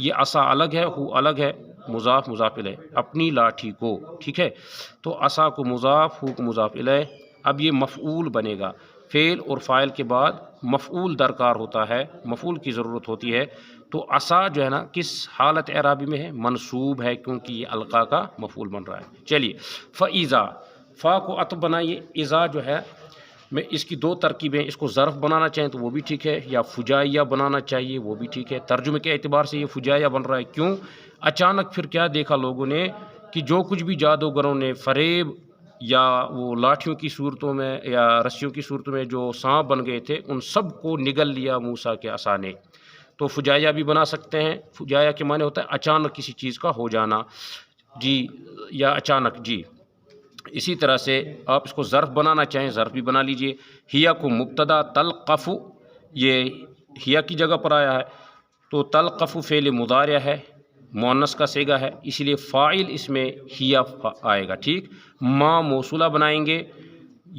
یہ عصا الگ ہے، ہو الگ ہے، مضاف مضاف الیہ، اپنی لاٹھی کو، ٹھیک ہے، تو عصا کو مضاف، ہو کو مضاف الیہ، اب یہ مفعول بنے گا، فعل اور فاعل کے بعد مفعول درکار ہوتا ہے، مفعول کی ضرورت ہوتی ہے، تو عصا جو ہے نا کس حالت اعرابی میں ہے؟ منصوب ہے، کیونکہ یہ القا کا مفعول بن رہا ہے۔ چلیے فَإِذَا، فا کو عطف بنائیے، اذا جو ہے میں اس کی دو ترکیبیں، اس کو ظرف بنانا چاہیں تو وہ بھی ٹھیک ہے، یا فجائیہ بنانا چاہیے وہ بھی ٹھیک ہے، ترجمے کے اعتبار سے یہ فجائیہ بن رہا ہے، کیوں؟ اچانک پھر کیا دیکھا لوگوں نے کہ جو کچھ بھی جادوگروں نے فریب یا وہ لاٹھیوں کی صورتوں میں یا رسیوں کی صورتوں میں جو سانپ بن گئے تھے، ان سب کو نگل لیا موسیٰ کے عصا نے، تو فجائیہ بھی بنا سکتے ہیں۔ فجائیہ کے معنی ہوتا ہے اچانک کسی چیز کا ہو جانا، جی، یا اچانک، جی۔ اسی طرح سے آپ اس کو ظرف بنانا چاہیں ظرف بھی بنا لیجئے، ہیا کو مبتدا، تلقف یہ ہیا کی جگہ پر آیا ہے، تو تلقف فعل مضارع ہے، مؤنث کا صیغہ ہے، اسی لیے فاعل اس میں ہیا آئے گا، ٹھیک۔ ما موصولہ بنائیں گے،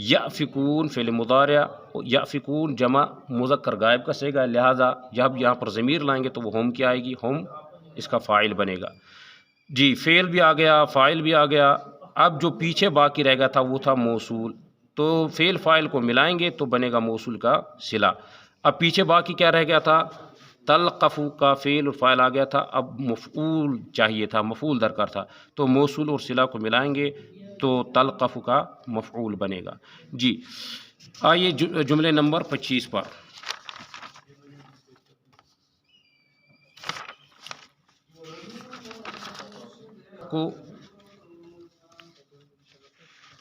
یأفکون فعل مضارع، یأفکون جمع مذکر غائب کا صیغہ ہے، لہذا جب یہاں پر ضمیر لائیں گے تو وہ ہم کیا آئے گی؟ ہم اس کا فاعل بنے گا، جی۔ فعل بھی آ گیا، فاعل بھی آ گیا، اب جو پیچھے باقی رہ گیا تھا وہ تھا موصول، تو فعل فاعل کو ملائیں گے تو بنے گا موصول کا صلہ۔ اب پیچھے باقی کیا رہ گیا تھا؟ تلقفو کا فعل اور فاعل آ گیا تھا، اب مفعول چاہیے تھا، مفعول درکار تھا، تو موصول اور صلہ کو ملائیں گے تو تلقفو کا مفعول بنے گا، جی۔ آئیے جملے نمبر 25 پر، کو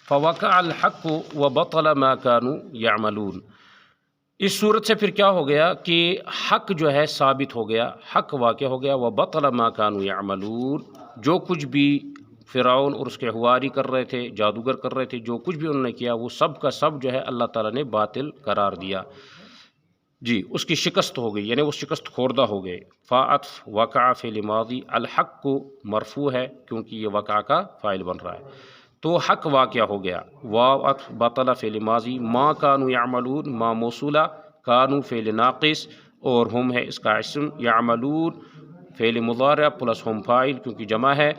فوقع الحق وبطل ما كانوا يعملون، اس صورت سے پھر کیا ہو گیا کہ حق جو ہے ثابت ہو گیا، حق واقع ہو گیا، وبطل ما كانوا يعملون، جو کچھ بھی فرعون اور اس کے حواری کر رہے تھے، جادوگر کر رہے تھے، جو کچھ بھی انہوں نے کیا وہ سب کا سب جو ہے اللہ تعالیٰ نے باطل قرار دیا، جی، اس کی شکست ہو گئی، یعنی وہ شکست خوردہ ہو گئے۔ فاعطف وقع فعل ماضی، الحق کو مرفوع ہے کیونکہ یہ وقع کا فاعل بن رہا ہے، تو حق واقعہ ہو گیا۔ واو عطف بطل فعل ماضی، ما كانوا يعملون ما موصولہ، کانو فعل ناقص اور ہم ہے اس کا اسم، یعملون فعل مضارع پلس ہم فاعل کیونکہ جمع ہے،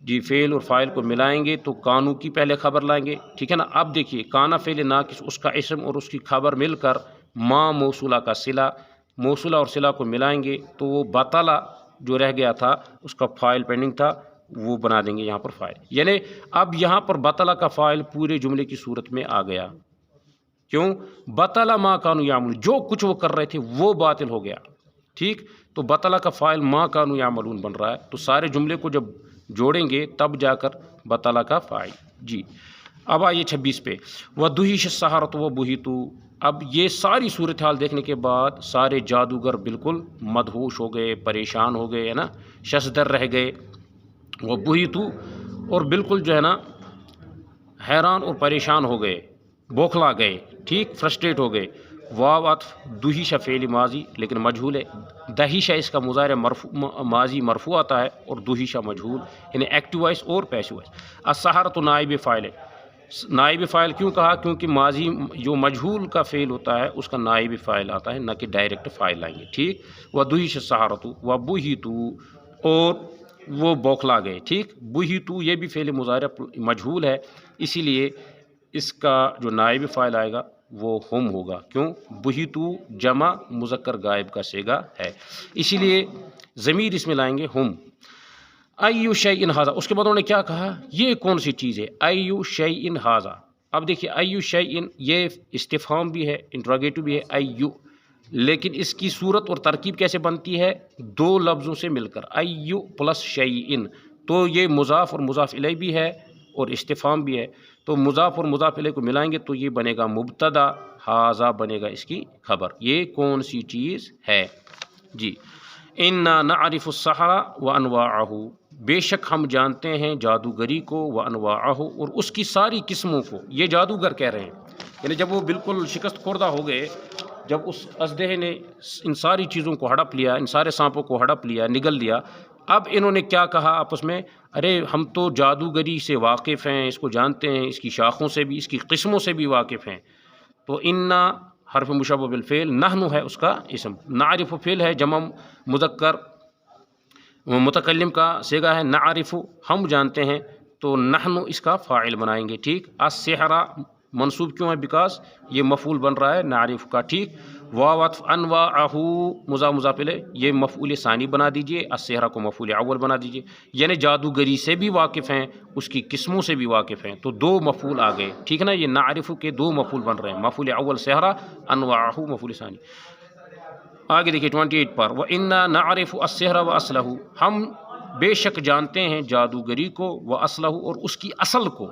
جی۔ فعل اور فاعل کو ملائیں گے تو کانو کی پہلے خبر لائیں گے، ٹھیک ہے نا۔ اب دیکھیے کانا فعل ناقص، اس کا اسم اور اس کی خبر مل کر ما موصولہ کا صلہ، موصولہ اور صلہ کو ملائیں گے تو وہ بطلہ جو رہ گیا تھا اس کا فاعل پینڈنگ تھا وہ بنا دیں گے یہاں پر فاعل، یعنی اب یہاں پر بطلہ کا فاعل پورے جملے کی صورت میں آ گیا، کیوں؟ بطلہ ما کانوا یعملون، جو کچھ وہ کر رہے تھے وہ باطل ہو گیا، ٹھیک، تو بطلہ کا فاعل ما کانوا یعملون بن رہا ہے، تو سارے جملے کو جب جوڑیں گے تب جا کر بطلہ کا فاعل، جی۔ اب آئیے 26 پہ، وَدُهِشَ السَّحَرَةُ وَبُهِتُوا، اب یہ ساری صورتحال دیکھنے کے بعد سارے جادوگر بالکل مدہوش ہو گئے، پریشان ہو گئے، ہے نا، ششدر رہ گئے، وَبُهِتُوا اور بالکل جو ہے نا حیران اور پریشان ہو گئے، بوکھلا گئے، ٹھیک، فرسٹریٹ ہو گئے۔ واو عطف دہیش فعل ماضی لیکن مجہول ہے، دہیشہ اس کا مضارع ماضی مرفوع آتا ہے اور دہیشہ مجہول، یعنی ایکٹیو وائس اور پیسو وائس۔ السحرۃ نائب فاعل ہے، نائب فاعل کیوں کہا؟ کیونکہ ماضی جو مجہول کا فعل ہوتا ہے اس کا نائب فاعل آتا ہے، نہ کہ ڈائریکٹ فاعل آئیں گے، ٹھیک۔ وَدُهِشَ السَّحَرَةُ وَبُهِتُوا اور وہ بوکھلا گئے، ٹھیک۔ بُهِتُوا یہ بھی فعل مضارع مجہول ہے، اسی لیے اس کا جو نائب فاعل آئے گا وہ ہم ہوگا، کیوں؟ بُهِتُوا جمع مذکر غائب کا صیغہ ہے، اسی لیے ضمیر اس میں لائیں گے ہم۔ ایُّ شیء ھذا، اس کے بعد انہوں نے کیا کہا؟ یہ کون سی چیز ہے؟ ایُّ شیء ھذا، اب دیکھیے ایُّ شیء یہ استفہام بھی ہے، انٹروگیٹو بھی ہے، ایُّ، لیکن اس کی صورت اور ترکیب کیسے بنتی ہے؟ دو لفظوں سے مل کر، ایُّ پلس شیء، تو یہ مضاف اور مضاف الیہ بھی ہے اور استفہام بھی ہے، تو مضاف اور مضاف الیہ کو ملائیں گے تو یہ بنے گا مبتدا، ھذا بنے گا اس کی خبر، یہ کون سی چیز ہے، جی۔ انا نعرف السحر وانواعہ، بے شک ہم جانتے ہیں جادوگری کو، وانواعہ اور اس کی ساری قسموں کو، یہ جادوگر کہہ رہے ہیں، یعنی جب وہ بالکل شکست خوردہ ہو گئے، جب اس اژدہے نے ان ساری چیزوں کو ہڑپ لیا، ان سارے سانپوں کو ہڑپ لیا، نگل لیا، اب انہوں نے کیا کہا آپس میں؟ ارے ہم تو جادوگری سے واقف ہیں، اس کو جانتے ہیں، اس کی شاخوں سے بھی، اس کی قسموں سے بھی واقف ہیں، تو انا حرف مشبہ بالفعل، نحن ہے اس کا اسم، نعرف فعل ہے جمع مذکر متکلم کا صیغہ ہے نعرف، ہم جانتے ہیں، تو نحن اس کا فاعل بنائیں گے، ٹھیک۔ السحر منصوب کیوں ہے؟ بیکاز یہ مفعول بن رہا ہے نعرف کا، ٹھیک۔ واو عطف انواعہ مضاف مضاف الیہ، یہ مفعول ثانی بنا دیجئے، السحر کو مفعول اول بنا دیجئے، یعنی جادوگری سے بھی واقف ہیں، اس کی قسموں سے بھی واقف ہیں، تو دو مفعول آ گئے، ٹھیک ہے نا۔ یہ نعرف کے دو مفعول بن رہے ہیں، مفعول اول سحر، انواعہ مفعول ثانی۔ آگے دیکھیے 28 پر، وَإِنَّا نَعْرِفُ السِّحْرَ وَأَصْلَهُ، ہم بے شک جانتے ہیں جادوگری کو، وَأَصْلَهُ اور اس کی اصل کو،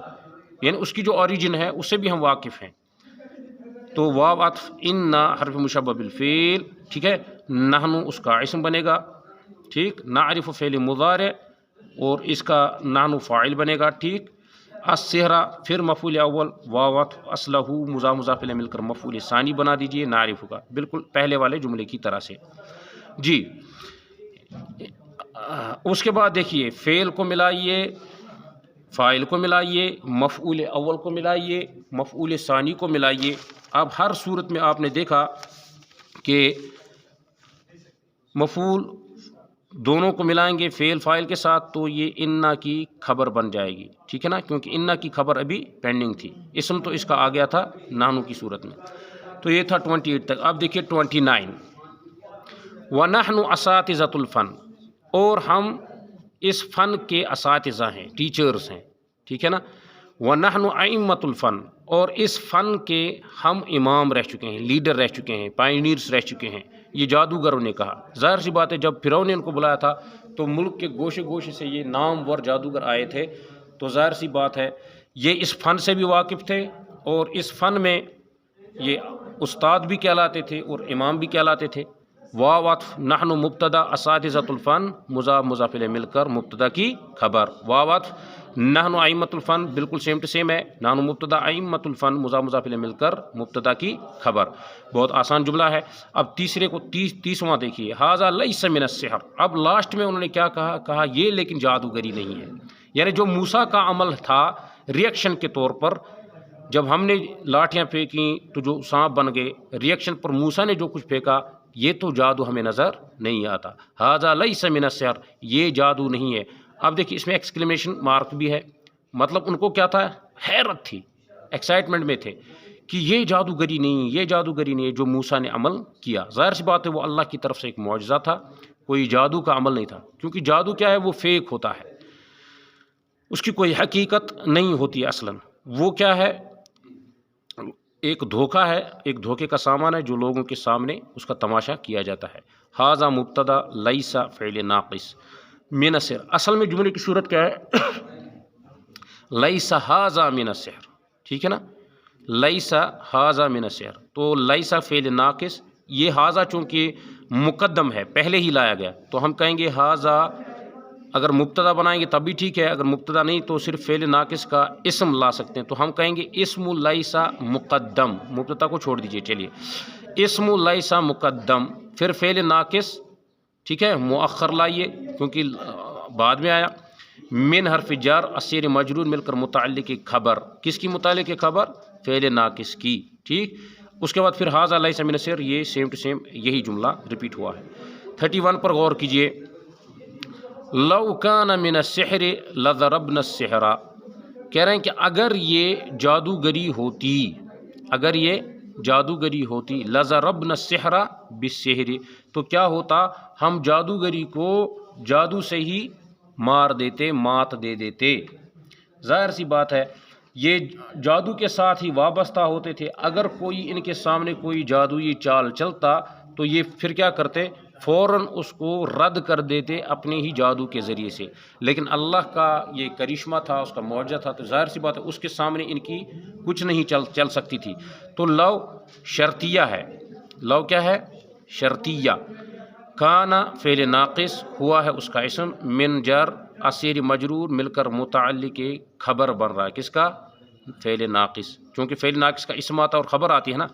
یعنی اس کی جو اوریجن ہے اس سے بھی ہم واقف ہیں۔ تو واو عطف انا حرف مشبہ بالفعل، ٹھیک ہے، نحن اس کا اسم بنے گا، ٹھیک، نعرف فعل مضارع اور اس کا نحن فاعل بنے گا، ٹھیک۔ السحر پھر مفعول اول، واو عطف اصلہ مضاف مضاف الیہ مل کر مفعول ثانی بنا دیجئے نعرف کا، بالکل پہلے والے جملے کی طرح سے، جی۔ اس کے بعد دیکھیے فعل کو ملائیے، فاعل کو ملائیے، مفعول اول کو ملائیے، مفعول ثانی کو ملائیے۔ اب ہر صورت میں آپ نے دیکھا کہ مفعول دونوں کو ملائیں گے فعل فاعل کے ساتھ تو یہ انا کی خبر بن جائے گی، ٹھیک ہے نا، کیونکہ انا کی خبر ابھی پینڈنگ تھی، اسم تو اس کا آ گیا تھا نحن کی صورت میں۔ تو یہ تھا 28 تک۔ اب دیکھیے 29، وَنَحْنُ أَسَاتِذَةُ الْفَنِ، اور ہم اس فن کے اساتذہ ہیں، ٹیچرز ہیں، ٹھیک ہے نا۔ وَنَحْنُ أَئِمَّةُ الْفَنِ، اور اس فن کے ہم امام رہ چکے ہیں، لیڈر رہ چکے ہیں، پائنیئرز رہ چکے ہیں، یہ جادوگروں نے کہا۔ ظاہر سی بات ہے جب فرعون نے ان کو بلایا تھا تو ملک کے گوشے گوشے سے یہ نامور جادوگر آئے تھے، تو ظاہر سی بات ہے یہ اس فن سے بھی واقف تھے، اور اس فن میں یہ استاد بھی کہلاتے تھے اور امام بھی کہلاتے تھے۔ واو عطف نحن مبتدا، اساتذۃ الفن مضاف مضاف الیہ مل کر مبتدا کی خبر، واو عطف نحن ائمۃ الفن بالکل سیم ٹو سیم ہے، نحن مبتدا ائمۃ الفن مضاف مضاف الیہ مل کر مبتدا کی خبر، بہت آسان جملہ ہے۔ اب تیسرے کو تیسواں دیکھیے، ھذا لیس من السحر، اب لاسٹ میں انہوں نے کیا کہا یہ لیکن جادوگری نہیں ہے، یعنی جو موسیٰ کا عمل تھا ریئیکشن کے طور پر، جب ہم نے لاٹیاں پھینکیں تو جو سانپ بن گئے، ریئیکشن پر موسیٰ نے جو کچھ پھینکا یہ تو جادو ہمیں نظر نہیں آتا، ھذا لیس من السحر، یہ جادو نہیں ہے۔ اب دیکھیے اس میں ایکسکلیمیشن مارک بھی ہے، مطلب ان کو کیا تھا، حیرت تھی، ایکسائٹمنٹ میں تھے کہ یہ جادوگری نہیں، یہ جادوگری نہیں ہے جو موسیٰ نے عمل کیا۔ ظاہر سی بات ہے وہ اللہ کی طرف سے ایک معجزہ تھا، کوئی جادو کا عمل نہیں تھا، کیونکہ جادو کیا ہے، وہ فیک ہوتا ہے، اس کی کوئی حقیقت نہیں ہوتی ہے اصلاً، وہ کیا ہے، ایک دھوکہ ہے، ایک دھوکے کا سامان ہے جو لوگوں کے سامنے اس کا تماشا کیا جاتا ہے۔ ھذا مبتدا، لیس فعل ناقص، من السحر، اصل میں جملے کی صورت کیا ہے، لیس ھذا من السحر، ٹھیک ہے نا، لیس ھذا من السحر، تو لیس فعل ناقص، یہ ھذا چونکہ مقدم ہے پہلے ہی لایا گیا تو ہم کہیں گے ھذا، اگر مبتدا بنائیں گے تب بھی ٹھیک ہے، اگر مبتدا نہیں تو صرف فعل ناقص کا اسم لا سکتے ہیں، تو ہم کہیں گے اسم لیس مقدم، مبتدا کو چھوڑ دیجئے، چلیے اسم لیس مقدم، پھر فعل ناقص، ٹھیک ہے، مؤخر لائیے کیونکہ بعد میں آیا، من حرف جر السیر مجرور مل کر متعلق کی خبر، کس کی متعلق کی خبر، فعل ناقص کی، ٹھیک۔ اس کے بعد پھر ھذا لیس من السحر، یہ سیم ٹو سیم یہی جملہ ریپیٹ ہوا ہے۔ 31 پر غور کیجئے، لو کان من السحر لضربنا السحر، کہہ رہے ہیں کہ اگر یہ جادوگری ہوتی، اگر یہ جادوگری ہوتی، لضربنا السحر بالسحر، تو کیا ہوتا، ہم جادوگری کو جادو سے ہی مار دیتے، مات دے دیتے۔ ظاہر سی بات ہے یہ جادو کے ساتھ ہی وابستہ ہوتے تھے، اگر کوئی ان کے سامنے کوئی جادوئی چال چلتا تو یہ پھر کیا کرتے، فوراً اس کو رد کر دیتے اپنے ہی جادو کے ذریعے سے، لیکن اللہ کا یہ کرشمہ تھا، اس کا معجزہ تھا، تو ظاہر سی بات ہے اس کے سامنے ان کی کچھ نہیں چل سکتی تھی۔ تو لو شرطیہ ہے، لو کیا ہے، شرطیہ، کانا فعل ناقص، ہوا ہے اس کا اسم، من جر اسیر مجرور مل کر متعلق خبر بن رہا ہے، کس کا، فعل ناقص، چونکہ فعل ناقص کا اسم آتا ہے اور خبر آتی ہے نا۔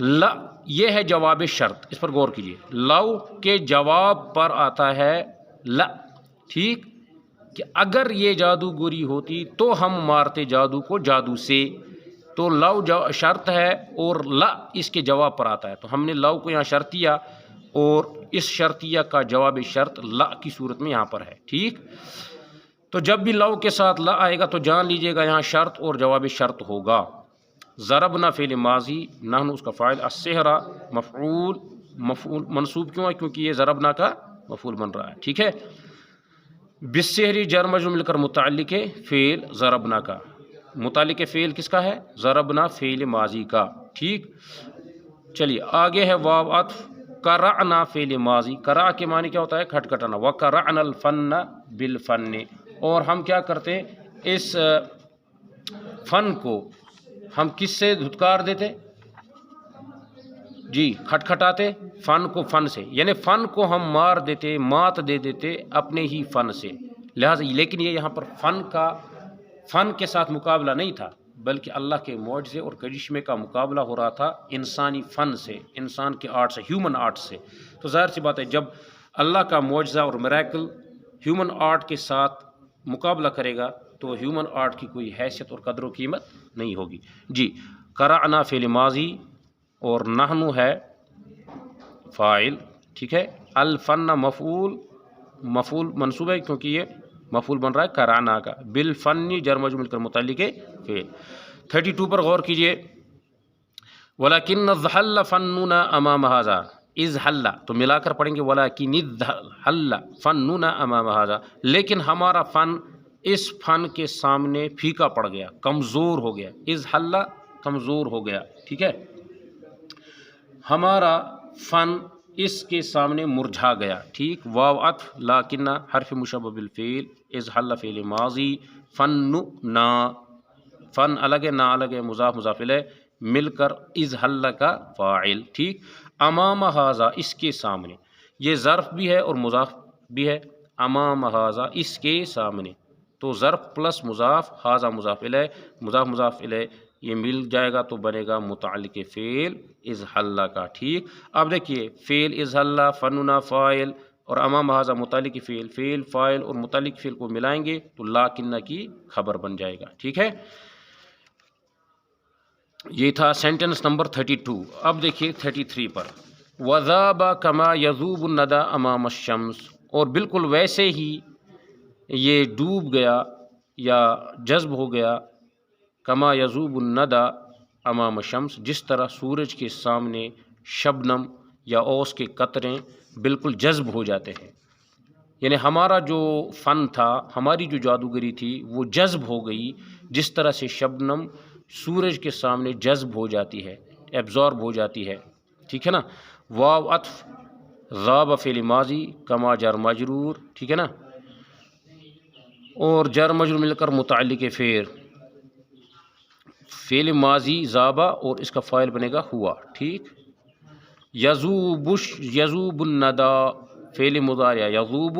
لا، یہ ہے جواب شرط، اس پر غور کیجیے، لو کے جواب پر آتا ہے لا، ٹھیک، کہ اگر یہ جادوگری ہوتی تو ہم مارتے جادو کو جادو سے، تو لو شرط ہے اور لا اس کے جواب پر آتا ہے، تو ہم نے لو کو یہاں شرط دیا اور اس شرطیہ کا جواب شرط لا کی صورت میں یہاں پر ہے، ٹھیک۔ تو جب بھی لو کے ساتھ لا آئے گا تو جان لیجئے گا یہاں شرط اور جواب شرط ہوگا۔ ضربنا فعل ماضی، نحن اس کا فاعل، السحر مفعول منصوب کیوں ہے؟ کیونکہ یہ ضربنا کا مفعول بن رہا ہے، ٹھیک ہے۔ بالسحر جر مجرور مل کر متعلق فعل ضربنا کا، متعلق فعل کس کا ہے؟ ضربنا فعل ماضی کا، ٹھیک۔ چلیے آگے ہے واو عطف، قرأنا فعل ماضی، قرأ کے معنی کیا ہوتا ہے؟ کھٹکھٹانا، وقرأنا الفن بالفن، اور ہم کیا کرتے ہیں؟ اس فن کو ہم کس سے دھتکار دیتے؟ جی کھٹکھٹاتے فن کو فن سے، یعنی فن کو ہم مار دیتے، مات دے دیتے اپنے ہی فن سے، لہٰذا لیکن یہ یہاں پر فن کے ساتھ مقابلہ نہیں تھا، بلکہ اللہ کے معجزے اور کرشمے کا مقابلہ ہو رہا تھا انسانی فن سے، انسان کے آرٹ سے، ہیومن آرٹ سے۔ تو ظاہر سی بات ہے جب اللہ کا معجزہ اور میریکل ہیومن آرٹ کے ساتھ مقابلہ کرے گا تو ہیومن آرٹ کی کوئی حیثیت اور قدر و قیمت نہیں ہوگی۔ جی قرأنا فعل ماضی اور نحن ہے فاعل، ٹھیک ہے۔ الفن مفعول منصوب ہے کیونکہ یہ مفعول بن رہا ہے قرأنا کا، بالفن جر مجرور مل کر متعلق فعل۔ 32 پر غور کیجئے، وَلَكِنَّ الظَّحَلَّ فَنُّنَا أَمَامَ هَذَا، اِذْ حَلَّ تو ملا کر پڑھیں گے وَلَكِنِ الظَّحَلَّ فَنُّنَا أَمَامَ هَذَا، لیکن ہمارا فن اس فن کے سامنے پھیکا پڑ گیا، کمزور ہو گیا، اِذْ حَلَّ کمزور ہو گیا، ٹھیک ہے۔ ہمارا فن اس کے سامنے مرجھا گیا، ٹھیک۔ واو عطف لاکنہ حرف مشبہ بالفعل، اذ حل فعل ماضی، فننا، فن الگ ہے نا الگ ہے، مضاف مضاف الیہ مل کر اذ حل کا فاعل، ٹھیک۔ امام ھذا اس کے سامنے، یہ ظرف بھی ہے اور مضاف بھی ہے، امام ھذا اس کے سامنے، تو ظرف پلس مضاف، ھذا مضاف مضاف الیہ یہ مل جائے گا تو بنے گا متعلق فعل اذ حل کا، ٹھیک۔ اب دیکھیے فعل اذ حل، فننا فاعل اور امام ھذا متعلق فعل فاعل اور متعلق فعل کو ملائیں گے تو لاکنہ کی خبر بن جائے گا، ٹھیک ہے۔ یہ تھا سینٹنس نمبر 32۔ اب دیکھیے 33 پر، وَذَابَ كَمَا يَذُوبُ النَّدَى أَمَامَ الشَّمْسِ، اور بالکل ویسے ہی یہ ڈوب گیا یا جذب ہو گیا، کما یذوب الندى امام الشمس، جس طرح سورج کے سامنے شبنم یا اوس کے قطریں بالکل جذب ہو جاتے ہیں، یعنی ہمارا جو فن تھا، ہماری جو جادوگری تھی وہ جذب ہو گئی، جس طرح سے شبنم سورج کے سامنے جذب ہو جاتی ہے، ایبزارب ہو جاتی ہے، ٹھیک ہے نا۔ واو عطف ذاب فعل ماضی، کما جر مجرور، ٹھیک ہے نا، اور جر مجرور مل کر متعلق فعل ماضی ذابا اور اس کا فاعل بنے گا ہوا، ٹھیک۔ یذوب الندى فعل مضارع یذوب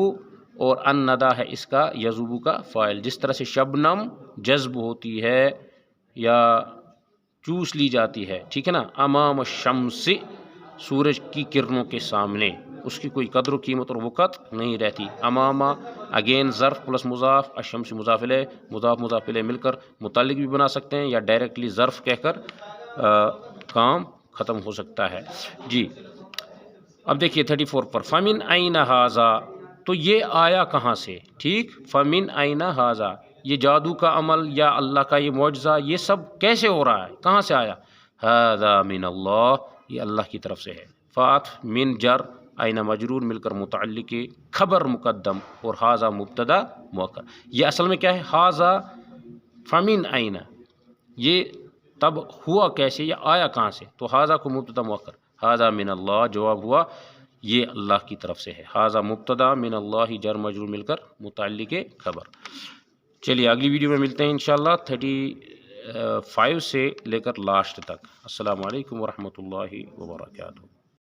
اور الندى ہے اس کا یذوب کا فاعل، جس طرح سے شبنم جذب ہوتی ہے یا چوس لی جاتی ہے، ٹھیک ہے نا، امام الشمس سورج کی کرنوں کے سامنے، اس کی کوئی قدر و قیمت اور وقت نہیں رہتی۔ امامہ اگین ظرف پلس مضاف، الشمس مضاف الیہ مضاف الیہ مل کر متعلق بھی بنا سکتے ہیں یا ڈائریکٹلی ظرف کہہ کر کام ختم ہو سکتا ہے۔ جی اب دیکھیے 34 پر، فمن این ھذا، تو یہ آیا کہاں سے، ٹھیک۔ فمن این ھذا، یہ جادو کا عمل یا اللہ کا یہ معجزہ یہ سب کیسے ہو رہا ہے، کہاں سے آیا؟ ھذا من اللہ، یہ اللہ کی طرف سے ہے۔ فعطف من جر این مجرور مل کر متعلق خبر مقدم اور ھذا مبتدا مؤخر، یہ اصل میں کیا ہے؟ ھذا فمن این، یہ تب ہوا کیسے یا آیا کہاں سے، تو ھذا کو مبتدا مؤخر، ھذا من اللہ جواب ہوا یہ اللہ کی طرف سے ہے، ھذا مبتدا من اللہ جر مجرور مل کر متعلق خبر۔ چلیے اگلی ویڈیو میں ملتے ہیں انشاءاللہ 35 سے لے کر لاسٹ تک۔ السلام علیکم ورحمۃ اللہ وبرکاتہ۔